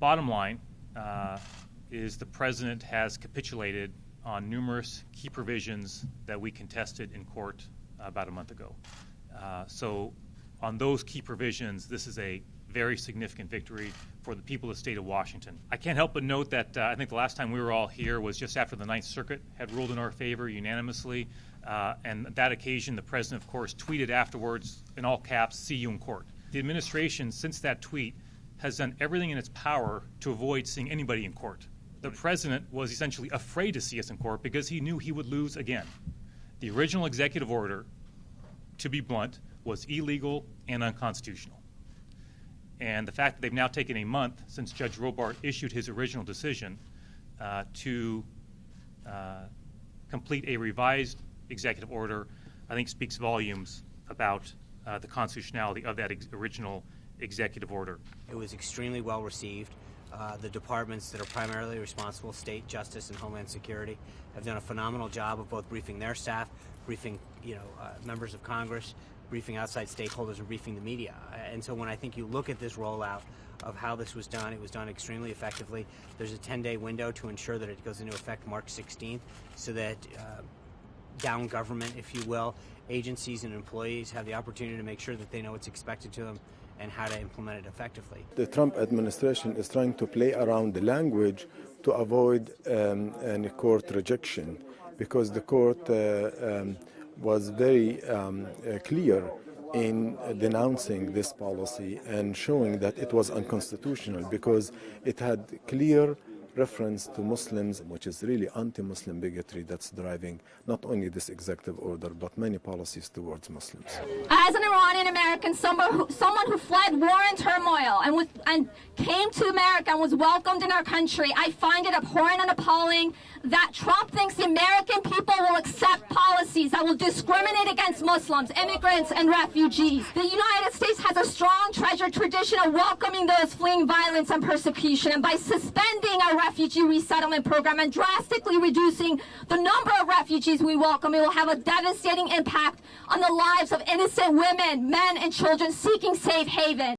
bottom line is the president has capitulated on numerous key provisions that we contested in court about a month ago. So on those key provisions, this is a very significant victory for the people of the state of Washington. I can't help but note that I think the last time we were all here was just after the Ninth Circuit had ruled in our favor unanimously. And on that occasion, the president, of course, tweeted afterwards in all caps, "See you in court." The administration, since that tweet, has done everything in its power to avoid seeing anybody in court. The president was essentially afraid to see us in court because he knew he would lose again. The original executive order, to be blunt, was illegal and unconstitutional. And the fact that they've now taken a month since Judge Robart issued his original decision to complete a revised executive order, I think speaks volumes about the constitutionality of that original executive order. It was extremely well received. The departments that are primarily responsible, State, Justice, and Homeland Security, have done a phenomenal job of both briefing their staff, briefing members of Congress, briefing outside stakeholders, and briefing the media. And so when I think you look at this rollout of how this was done, it was done extremely effectively. There's a 10-day window to ensure that it goes into effect March 16th so that down government, if you will, agencies and employees have the opportunity to make sure that they know what's expected to them and how to implement it effectively. The Trump administration is trying to play around the language to avoid any court rejection, because the court was very clear in denouncing this policy and showing that it was unconstitutional because it had clear reference to Muslims, which is really anti-Muslim bigotry that's driving not only this executive order, but many policies towards Muslims. As an Iranian American, someone who fled war and turmoil and came to America and was welcomed in our country, I find it abhorrent and appalling that Trump thinks the American people will accept policies that will discriminate against Muslims, immigrants, and refugees. The United States has a strong, treasured tradition of welcoming those fleeing violence and persecution, and by suspending our refugee resettlement program and drastically reducing the number of refugees we welcome, it will have a devastating impact on the lives of innocent women, men, and children seeking safe haven.